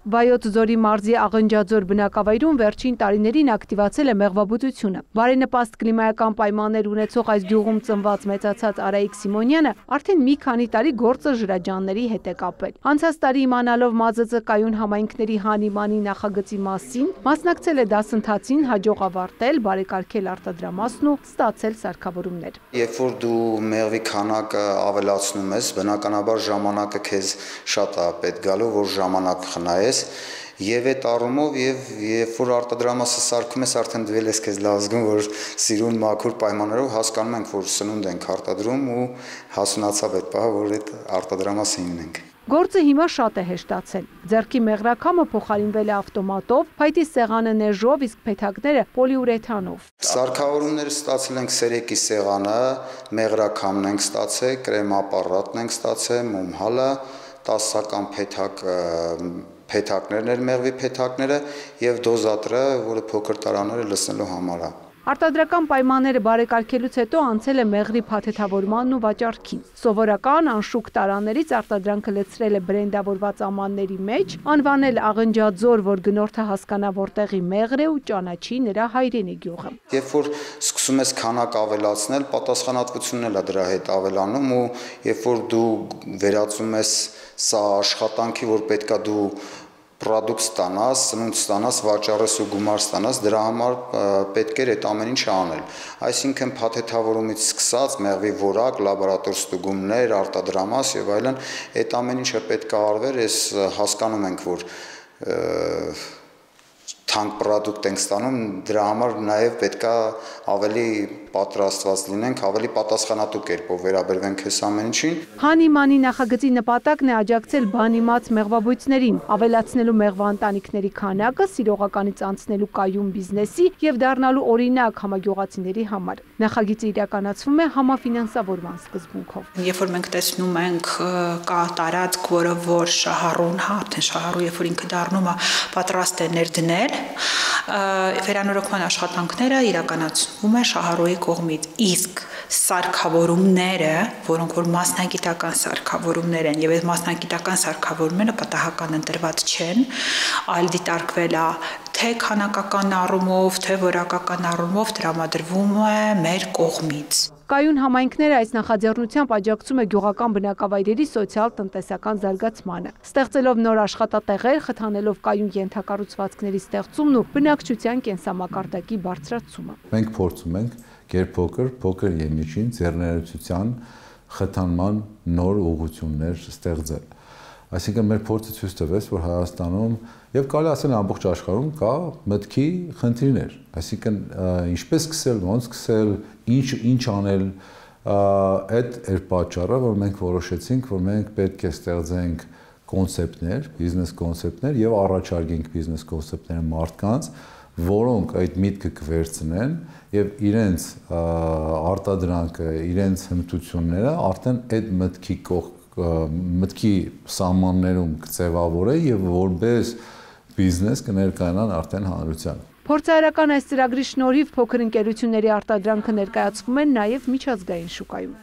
Վայոց ձորի մարզի Աղնջաձոր բնակավայրում վերջին տարիներին ակտիվացել է մեղվաբուծությունը։ Բարենպաստ կլիմայական պայմաններ ունեցող այս գյուղում ծնված մեծացած Արայիկ Սիմոնյանը արդեն մի քանի տարի գործը Ժրաջանների հետ է կապել։ Անցած տարի իմանալով ՄԱԶԾ կայուն համայնքների հանի-մանի նախագծի մասին, մասնակցել է դասընթացին, հաջող ավարտել, բարեկարգել արտադրամասն ու ստացել սարքավորումներ։ Երբ որ դու մեղվի քանակը ավելացնում ես, բնականաբար ժամանակը քեզ շատ է պետք գալու, որ ժամանակ խնայես, եւ այդ առումով եւ երբ որ արտադրամասը սարքում ես, արդեն դու ես քեզ լավ զգում, որ սիրուն մաքուր պայմաններով հասկանում ենք, որ սնունդ ենք արտադրում ու հասունացավ այդ պահը, որ այդ արտադրամասը հիմնենք։ Գործը հիմա շատ է հեշտացել։ Ձեռքի մեղրաքամը փոխարինվել է ավտոմատով, փայտի սեղանը ներժով, իսկ փեթակները պոլիուրեթանով։ Սարքավորումները ստացել ենք սերեկի սեղանը, մեղրաքամն ենք ստացել, կրեմ ապարատն ենք ստացել, մոմհալը, 10-ական փեթակներն էր մեղվի փեթակները եւ դոզատրը, որը փոքր տարաները լցնելու համար է։ Արտադրական պայմանները բարեկարգելուց հետո անցել է մեղրի փաթեթավորմանն ու վաճառքին։ Սովորական անշուք տարաներից արտադրանքը լցրել է բրենդավորված ամանների մեջ, անվանել Աղնջաձոր, որ գնորդը հասկանա որտեղի մեղր է ու ճանաչի նրա հայրենի գյուղը։ Երբ որ սկսում ես քանակ ավելացնել, պատասխանատվությունն էլ է դրա հետ ավելանում ու երբ որ դու վերածում ես սա աշխատանքի, որ պետքա դու պրոդուկտ ստանաս, սնունդ ստանաս, վաճառես ու գումար ստանաս, դրա համար պետք էր այդ ամեն ինչը անել։ Այսինքն փաթեթավորումից սկսած մեղվի որակ, լաբորատոր ստուգումներ, արտադրամաս եւ այլն, այդ ամեն ինչը պետք է արվեր, ես հասկանում ենք, որ թանկ պրոդուկտ ենք ստանում, դրա համար նաև պետքա ավելի պատրաստված լինենք, ավելի պատասխանատու կերպով վերաբերվենք այս ամեն ինչին։ Հանի-մանի նախագծի նպատակն է աջակցել բանիմաց մեղվաբույծներին, ավելացնելու մեղվաընտանիքների քանակը, սիրողականից անցնելու կայուն բիզնեսի եւ դառնալու օրինակ համագյուղացիների համար։ Նախագիծը իրականացվում է համաֆինանսավորման սկզբունքով։ Երբ որ մենք տեսնում ենք կա տարածք, որը որ շահառուն, արդեն շահառու, երբ որ ինքը դառնում է պատրաստ է ներդնել, վերանորոգման աշխատանքները իրականացվում է շահառուի կողմից, իսկ սարքավորումները, որոնք որ մասնագիտական սարքավորումներ են եւ այդ մասնագիտական սարքավորումները պատահական ընտրված չեն, այլ դիտարկվել է թե քանակական առումով, թե որակական առումով տրամադրվում է մեր կողմից։ Կայուն համայնքները այս նախաձեռնությամբ աջակցում է գյուղական բնակավայրերի սոցիալ-տնտեսական զարգացմանը, ստեղծելով նոր աշխատատեղեր, խթանելով կայուն ենթակառուցվածքների ստեղծումն ու բնակչության կենսամակարդակի բարձրացումը։ Մենք փորձում ենք փոքր եւ միջին ձեռներեցության խթանման նոր ուղղություններ ստեղծել։ Այսինքն մեր փորձը ցույց տվեց, որ Հայաստանում եւ կարելի ասել ամբողջ աշխարհում կա մտքի խնդիրներ, այսինքն ինչպես սկսել, ոնց սկսել, ինչ անել, այդ էր պատճառը, որ մենք որոշեցինք, որ մենք պետք է ստեղծենք կոնցեպտներ, բիզնես կոնցեպտներ եւ առաջարկենք բիզնես կոնցեպտները մարդկանց, որոնք այդ միտքը կվերցնեն եւ իրենց արտադրանքը, իրենց հմտությունները արդեն այդ մտքի սահմաններում կձևավորե եւ որպես բիզնես կներկայանան արդեն հանրության։ Փորձարարական այս ծրագրի շնորհիվ փոքր ընկերությունների արտադրանքը ներկայացվում են նաեւ միջազգային շուկայում։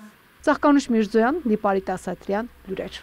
Ծաղկանուշ Միրզոյան, Լիպարիտ Ասատրյան, լուրեր։